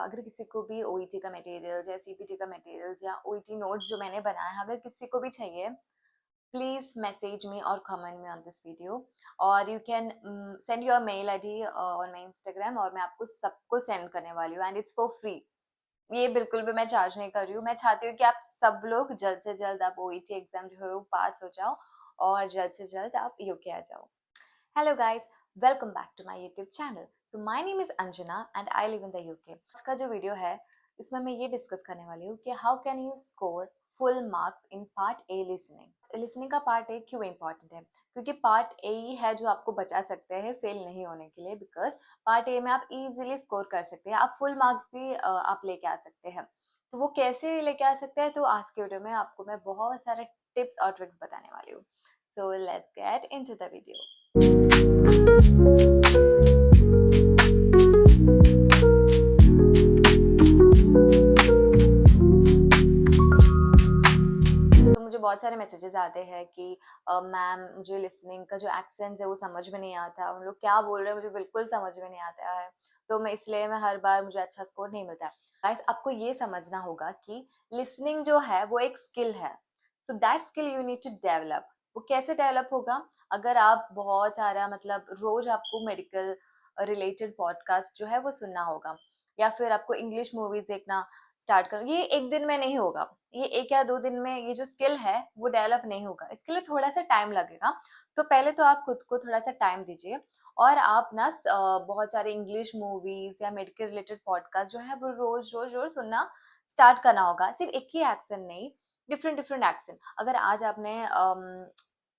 अगर किसी को भी ओईटी का मटेरियल्स या सीपीटी का मटेरियल्स या ओईटी नोट्स जो मैंने बनाया है, अगर किसी को भी चाहिए, प्लीज मैसेज मी और comment me on this video, और you can send your mail ID on my Instagram, और मैं आपको सबको सेंड करने वाली हूँ, एंड इट्स फॉर फ्री। ये बिल्कुल भी मैं चार्ज नहीं कर रही हूँ। मैं चाहती हूँ कि आप सब लोग जल्द से जल्द आप ओईटी एग्जाम जो है वो पास हो जाओ, और जल्द से जल्द आप यूके आ जाओ। Hello guys, welcome back to my YouTube channel. So my name is Anjana and I live in the UK. आज का जो वीडियो है इसमें मैं ये डिस्कस करने वाली हूँ कि how can you score full marks in part A listening. Listening का पार्ट ए क्यों इम्पोर्टेंट है? क्योंकि पार्ट ए ही है जो आपको बचा सकते हैं फेल नहीं होने के लिए, बिकॉज पार्ट ए में आप इजीली स्कोर कर सकते हैं, आप फुल मार्क्स भी आप लेके आ सकते हैं। तो वो कैसे लेके आ सकते हैं, तो आज के वीडियो में आपको मैं बहुत सारे टिप्स और ट्रिक्स बताने वाली हूँ। So let's get into the video. तो मुझे बहुत सारे मैसेजेस आते हैं कि मैम मुझे लिसनिंग का जो एक्सेंट है वो समझ में नहीं आता, उन लोग क्या बोल रहे हैं मुझे बिल्कुल समझ में नहीं आता है, तो मैं हर बार मुझे अच्छा स्कोर नहीं मिलता है। गाइस, आपको ये समझना होगा कि लिसनिंग जो है वो एक स्किल है, so that skill you need to develop. वो कैसे डेवलप होगा? अगर आप बहुत सारा मतलब रोज आपको मेडिकल रिलेटेड पॉडकास्ट जो है वो सुनना होगा, या फिर आपको इंग्लिश मूवीज देखना स्टार्ट करो। ये एक दिन में नहीं होगा, ये 1 या 2 दिन में ये जो स्किल है वो डेवलप नहीं होगा, इसके लिए थोड़ा सा टाइम लगेगा। तो पहले तो आप खुद को थोड़ा सा टाइम दीजिए, और आप ना बहुत सारे इंग्लिश मूवीज या मेडिकल रिलेटेड पॉडकास्ट जो है वो रोज रोज रोज सुनना स्टार्ट करना होगा। सिर्फ एक ही एक्सेंट नहीं, डिफरेंट डिफरेंट एक्सेंट। अगर आज आपने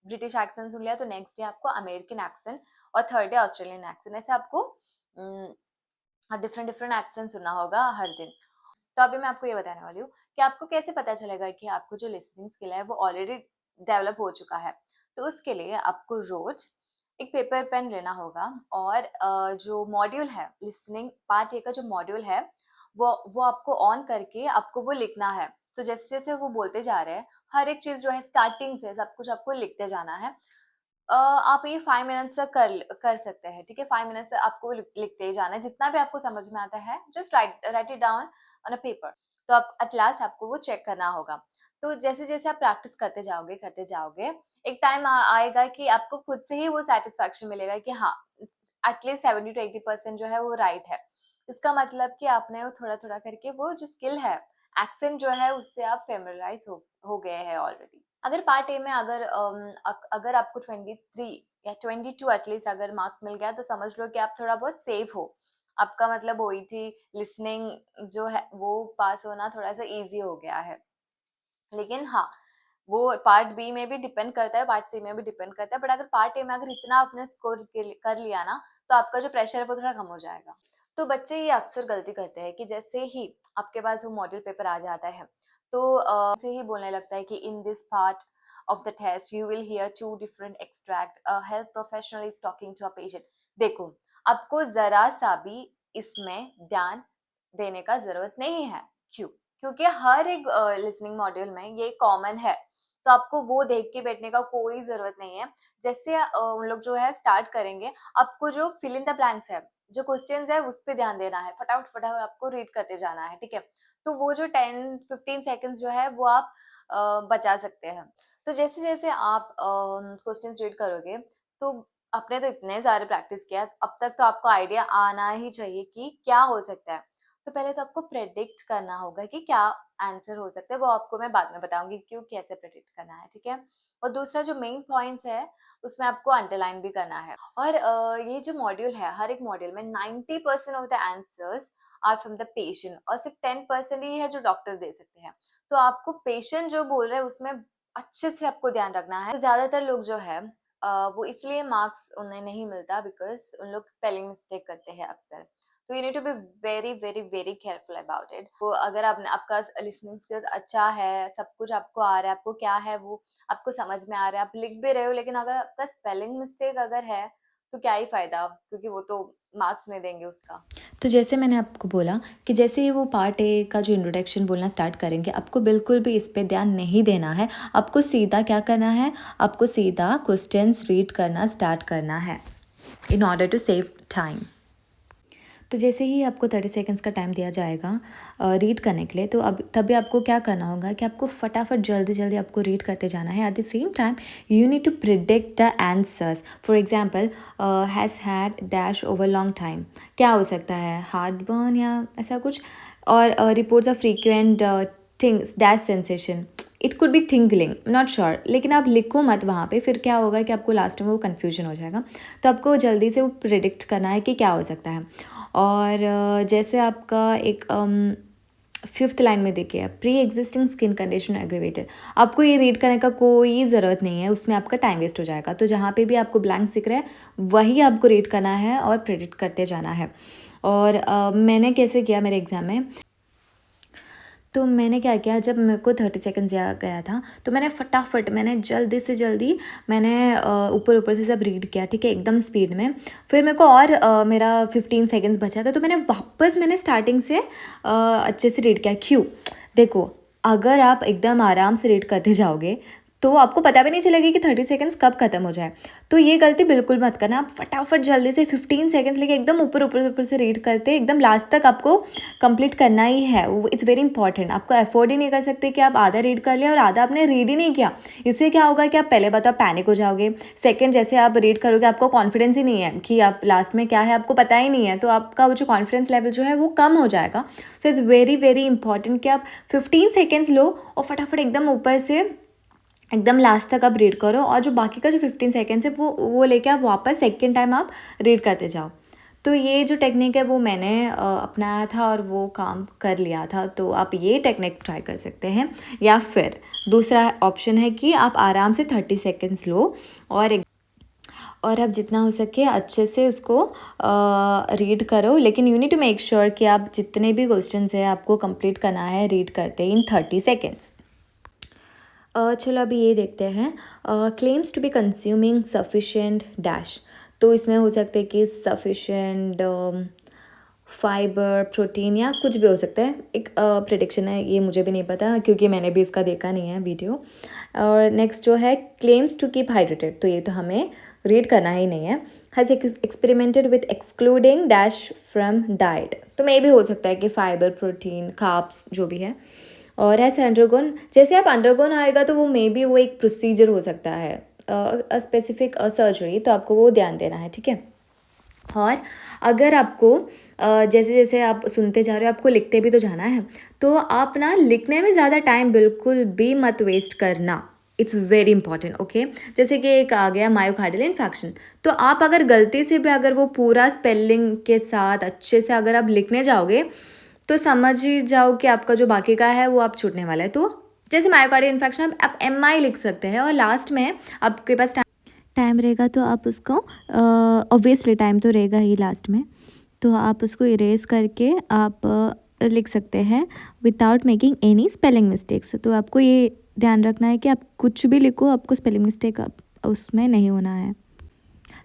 ब्रिटिश एक्सेंट सुन लिया तो नेक्स्ट डे आपको अमेरिकन एक्सेंट, और थर्ड डे ऑस्ट्रेलियन एक्सेंट, ऐसे आपको डिफरेंट डिफरेंट एक्सेंट सुनना होगा हर दिन। तो अभी मैं आपको ये बताने वाली हूँ कि आपको कैसे पता चलेगा कि आपको जो लिसनिंग स्किल है वो ऑलरेडी डेवलप हो चुका है। तो उसके लिए आपको रोज एक पेपर पेन लेना होगा, और जो मॉड्यूल है लिसनिंग पार्ट ए का जो मॉड्यूल है वो आपको ऑन करके आपको वो लिखना है। तो जैसे जैसे वो बोलते जा रहे हैं, हर एक चीज जो है स्टार्टिंग से सब कुछ आपको लिखते जाना है। आप ये 5 मिनट्स तक कर सकते हैं, ठीक है? 5 मिनट्स आपको लिखते ही जाना है, जितना भी आपको समझ में आता है just right it down on a paper. तो आप एट लास्ट आपको वो चेक करना होगा। तो जैसे जैसे आप प्रैक्टिस करते जाओगे, एक टाइम आएगा कि आपको खुद से ही वो सेटिस्फैक्शन मिलेगा कि हाँ, एटलीस्ट 70 to 80% जो है वो राइट है। इसका मतलब कि आपने वो थोड़ा थोड़ा करके वो जो स्किल है, एक्सेंट जो है, उससे आप फेमराइज हो गए हैं ऑलरेडी। अगर पार्ट ए में अगर आपको 23 या 22 एटलीस्ट अगर मार्क्स मिल गया, तो समझ लो कि आप थोड़ा बहुत सेफ हो। आपका मतलब ओईटी लिसनिंग जो है वो पास होना थोड़ा सा इजी हो गया है। लेकिन हाँ, वो पार्ट बी में भी डिपेंड करता है, पार्ट सी में भी डिपेंड करता है, बट अगर पार्ट ए में अगर इतना आपने स्कोर कर लिया ना, तो आपका जो प्रेशर है वो थोड़ा कम हो जाएगा। तो बच्चे ये अक्सर गलती करते हैं कि जैसे ही आपके पास वो मॉडल पेपर आ जाता है, तो से ही बोलने लगता है कि in this part of the test you will hear 2 different extract, a health professional is talking to a patient. देखो, आपको जरा सा भी इसमें ध्यान देने का जरूरत नहीं है। क्यों? क्योंकि हर एक लिसनिंग मॉड्यूल में ये कॉमन है, तो आपको वो देख के बैठने का कोई जरूरत नहीं है। जैसे उन लोग जो है स्टार्ट करेंगे, आपको जो फिल इन द ब्लैंक्स है, जो क्वेश्चंस है उस पे ध्यान देना है, फटाफट फटाफट आपको रीड करते जाना है, ठीक है? तो वो जो 10-15 सेकंड्स जो है वो आप बचा सकते हैं। तो जैसे जैसे आप क्वेश्चंस रीड करोगे, तो आपने तो इतने सारे प्रैक्टिस किया अब तक, तो आपको आइडिया आना ही चाहिए कि क्या हो सकता है। तो पहले तो आपको प्रेडिक्ट करना होगा कि क्या आंसर हो सकता है, वो आपको मैं बाद में बताऊंगी क्यों, कैसे प्रेडिक्ट करना है, ठीक है? और दूसरा जो मेन पॉइंट्स है उसमें आपको अंडरलाइन भी करना है। और ये जो मॉड्यूल है, हर एक मॉड्यूल में 90% of the answers are from the patient, और सिर्फ 10% ही है जो डॉक्टर दे सकते हैं। तो आपको पेशेंट जो बोल रहे हैं उसमें अच्छे से आपको ध्यान रखना है। तो ज्यादातर लोग जो है वो इसलिए मार्क्स उन्हें नहीं मिलता बिकॉज उन लोग स्पेलिंग मिस्टेक करते हैं अक्सर। तो you need to be very very very careful about it. तो अगर आपका लिसनिंग स्किल्स अच्छा है, सब कुछ आपको आ रहा है, आपको क्या है वो आपको समझ में आ रहा है, आप लिख भी रहे हो, लेकिन अगर आपका स्पेलिंग मिस्टेक अगर है तो क्या ही फायदा, क्योंकि वो तो मार्क्स नहीं देंगे उसका। तो जैसे मैंने आपको बोला कि जैसे ही वो पार्ट ए का जो इंट्रोडक्शन बोलना स्टार्ट करेंगे, आपको बिल्कुल भी इस पे ध्यान नहीं देना है। आपको सीधा क्या करना है, आपको सीधा क्वेश्चंस रीड करना स्टार्ट करना है in order to save time. तो जैसे ही आपको 30 सेकंड्स का टाइम दिया जाएगा रीड करने के लिए, तो अब तभी आपको क्या करना होगा कि आपको फटाफट जल्दी जल्दी आपको रीड करते जाना है। At the same time you need to predict the answers. For example, has had dash over long time, क्या हो सकता है, हार्ट बर्न या ऐसा कुछ। और reports of frequent things dash sensation, it could be tingling, not sure, लेकिन आप लिखो मत वहाँ पे, फिर क्या होगा कि आपको लास्ट में वो कन्फ्यूजन हो जाएगा। तो आपको जल्दी से वो प्रिडिक्ट करना है कि क्या हो सकता है। और जैसे आपका एक 5th लाइन में देखिए, pre existing skin condition aggravated, आपको ये रीड करने का कोई ज़रूरत नहीं है, उसमें आपका टाइम वेस्ट हो जाएगा। तो जहाँ पे भी आपको ब्लैंक्स दिख रहा है वही आपको रीड करना है और प्रिडिक्ट करते जाना है। और मैंने कैसे किया मेरे एग्ज़ाम में, तो मैंने क्या किया, जब मेरे को 30 सेकंड्स दिया गया था तो मैंने फटाफट, मैंने जल्दी से जल्दी मैंने ऊपर ऊपर से सब रीड किया, ठीक है, एकदम स्पीड में। फिर मेरे को और मेरा 15 सेकंड्स बचा था, तो मैंने स्टार्टिंग से अच्छे से रीड किया। क्यों? देखो, अगर आप एकदम आराम से रीड करते जाओगे तो आपको पता भी नहीं चलेगा कि 30 सेकंड्स कब ख़त्म हो जाए। तो ये गलती बिल्कुल मत करना। आप फटाफट जल्दी से 15 सेकंड्स लेके एकदम ऊपर ऊपर ऊपर से रीड करते एकदम लास्ट तक आपको कंप्लीट करना ही है। It's very important. आपको अफोर्ड ही नहीं कर सकते कि आप आधा रीड कर लिया और आधा आपने रीड ही नहीं किया। इससे क्या होगा कि आप पहले बात आप पैनिक हो जाओगे, सेकेंड जैसे आप रीड करोगे आपको कॉन्फिडेंस ही नहीं है कि आप लास्ट में क्या है आपको पता ही नहीं है, तो आपका वो जो कॉन्फिडेंस लेवल जो है वो कम हो जाएगा। So it's very very important कि आप 15 सेकेंड्स लो और फटाफट एकदम ऊपर से एकदम लास्ट तक आप रीड करो, और जो बाकी का जो 15 सेकेंड्स है वो लेके आप वापस सेकेंड टाइम आप रीड करते जाओ। तो ये जो टेक्निक है वो मैंने अपनाया था और वो काम कर लिया था। तो आप ये टेक्निक ट्राई कर सकते हैं। या फिर दूसरा ऑप्शन है कि आप आराम से 30 सेकेंड्स लो और आप जितना हो सके अच्छे से उसको रीड करो, लेकिन you need to make sure कि आप जितने भी क्वेश्चंस है आपको कंप्लीट करना है रीड करते इन 30 सेकेंड्स। चलो अभी ये देखते हैं, claims to be consuming sufficient dash. तो इसमें हो सकता है कि सफिशेंट फाइबर, प्रोटीन या कुछ भी हो सकता है। एक प्रेडिक्शन है, ये मुझे भी नहीं पता क्योंकि मैंने भी इसका देखा नहीं है वीडियो। और नेक्स्ट जो है क्लेम्स टू कीप हाइड्रेटेड, तो ये तो हमें रीड करना ही नहीं है। Has experimented with excluding dash from diet, तो मे भी हो सकता है कि फाइबर, प्रोटीन, कार्ब्स जो भी है। और ऐसे अंडरगोन, जैसे आप अंडरगोन आएगा तो वो मे बी वो एक प्रोसीजर हो सकता है, स्पेसिफिक सर्जरी, तो आपको वो ध्यान देना है, ठीक है। और अगर आपको जैसे जैसे आप सुनते जा रहे हो आपको लिखते भी तो जाना है, तो आप ना लिखने में ज़्यादा टाइम बिल्कुल भी मत वेस्ट करना। It's very important, okay. जैसे कि एक आ गया मायोकार्डियल इन्फेक्शन, तो आप अगर गलती से भी अगर वो पूरा स्पेलिंग के साथ अच्छे से अगर आप लिखने जाओगे तो समझ ही जाओ कि आपका जो बाकी का है वो आप छूटने वाला है। तो जैसे मायोकार्डियल इन्फेक्शन आप MI लिख सकते हैं और लास्ट में आपके पास टाइम रहेगा तो आप उसको ऑब्वियसली टाइम तो रहेगा ही लास्ट में, तो आप उसको इरेज करके आप लिख सकते हैं without making any spelling mistakes. तो आपको ये ध्यान रखना है कि आप कुछ भी लिखो आपको स्पेलिंग मिस्टेक उसमें नहीं होना है।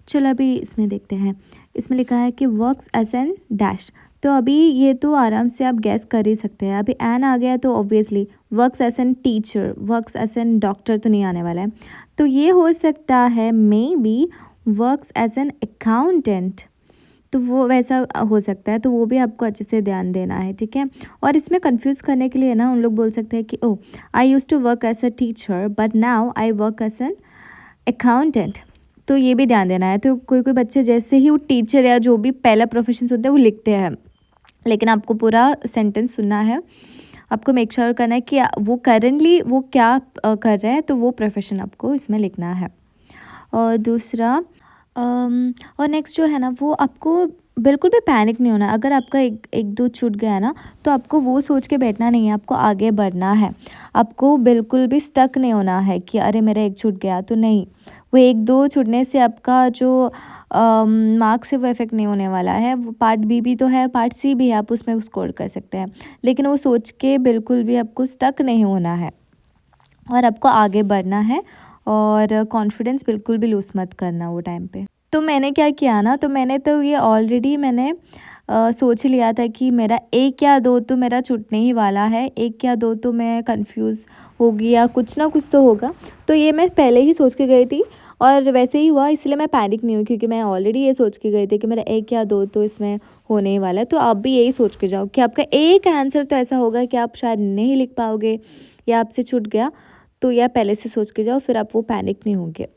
चलो अभी इसमें देखते हैं। इसमें लिखा है कि वर्क्स एज एन डैश, तो अभी ये तो आराम से आप गैस कर ही सकते हैं। अभी एन आ गया तो obviously works as an teacher, works as an doctor तो नहीं आने वाला है, तो ये हो सकता है maybe works as an accountant, तो वो वैसा हो सकता है। तो वो भी आपको अच्छे से ध्यान देना है, ठीक है। और इसमें कंफ्यूज करने के लिए ना उन लोग बोल सकते हैं कि oh I use to work as a teacher but now I work as an accountant, तो ये भी ध्यान देना है। तो कोई कोई बच्चे जैसे ही वो टीचर या जो भी पहला प्रोफेशन होता है वो लिखते हैं, लेकिन आपको पूरा सेंटेंस सुनना है। आपको मेक श्योर करना है कि वो करेंटली वो क्या कर रहे हैं, तो वो प्रोफेशन आपको इसमें लिखना है। और दूसरा और नेक्स्ट जो है ना, वो आपको बिल्कुल भी पैनिक नहीं होना। अगर आपका एक दो छूट गया ना, तो आपको वो सोच के बैठना नहीं है, आपको आगे बढ़ना है। आपको बिल्कुल भी स्टक नहीं होना है कि अरे मेरा एक छूट गया, तो नहीं, वो एक दो छूटने से आपका जो मार्क्स है वो इफेक्ट नहीं होने वाला है। वो पार्ट बी भी तो है, पार्ट सी भी है, आप उसमें स्कोर कर सकते हैं, लेकिन वो सोच के बिल्कुल भी आपको स्टक नहीं होना है और आपको आगे बढ़ना है। और कॉन्फिडेंस बिल्कुल भी लूज़ मत करना वो टाइम पे। तो मैंने क्या किया ना, तो मैंने तो ये ऑलरेडी मैंने सोच लिया था कि मेरा एक या दो तो मेरा छूटने ही वाला है, एक या दो तो मैं कंफ्यूज होगी या कुछ ना कुछ तो होगा, तो ये मैं पहले ही सोच के गई थी। और वैसे ही हुआ, इसलिए मैं पैनिक नहीं हुई क्योंकि मैं ऑलरेडी ये सोच के गई थी कि मेरा 1 या 2 तो इसमें होने ही वाला है। तो आप भी यही सोच के जाओ कि आपका एक आंसर तो ऐसा होगा कि आप शायद नहीं लिख पाओगे या आपसे छूट गया, तो यह पहले से सोच के जाओ, फिर आप वो पैनिक नहीं होंगे।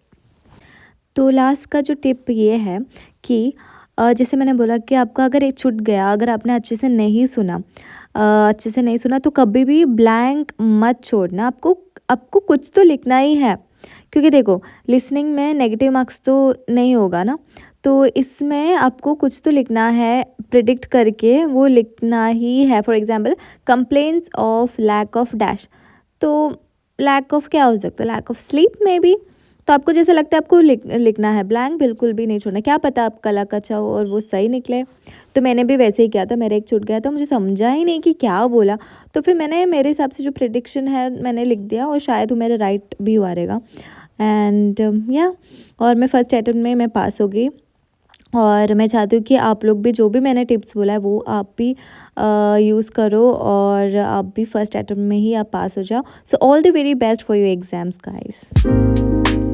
तो लास्ट का जो टिप ये है कि जैसे मैंने बोला कि आपका अगर एक छूट गया, अगर आपने अच्छे से नहीं सुना तो कभी भी ब्लैंक मत छोड़ना, आपको आपको कुछ तो लिखना ही है। क्योंकि देखो, लिसनिंग में नेगेटिव मार्क्स तो नहीं होगा ना, तो इसमें आपको कुछ तो लिखना है, प्रिडिक्ट करके वो लिखना ही है। For example, complaints of lack of dash, तो लैक ऑफ क्या हो सकता है? Lack of sleep maybe. तो आपको जैसा लगता है आपको लिखना है, ब्लैंक बिल्कुल भी नहीं छोड़ना। क्या पता आपका लक अच्छा हो और वो सही निकले। तो मैंने भी वैसे ही किया था, मेरा एक छूट गया था, मुझे समझा ही नहीं कि क्या बोला, तो फिर मैंने मेरे हिसाब से जो प्रिडिक्शन है मैंने लिख दिया और शायद वो मेरा राइट भी हुआ रहेगा। एंड या और मैं फर्स्ट अटेम्प्ट में मैं पास हो गई। और मैं चाहती हूँ कि आप लोग भी जो भी मैंने टिप्स बोला है वो आप भी यूज़ करो और आप भी फर्स्ट अटेम्प्ट में ही आप पास हो जाओ। So all the very best for your exams guys.